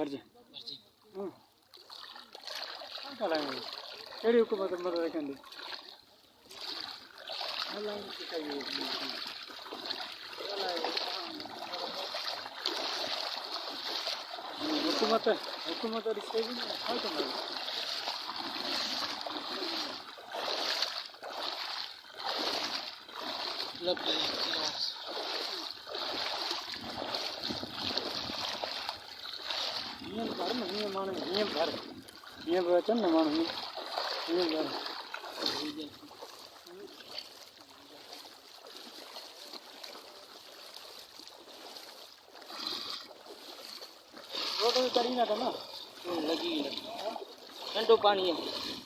घर से हां क्या लाएंगे केड़ी हुकूमत मदद कंदी अल्लाह की चाहिए हुकूमत और इससे भी हाल तो नहीं लग ये घर में ये मान ये घर ये बचन न मान ये घर रोड करी ना था ना लगी ठंडो पानी है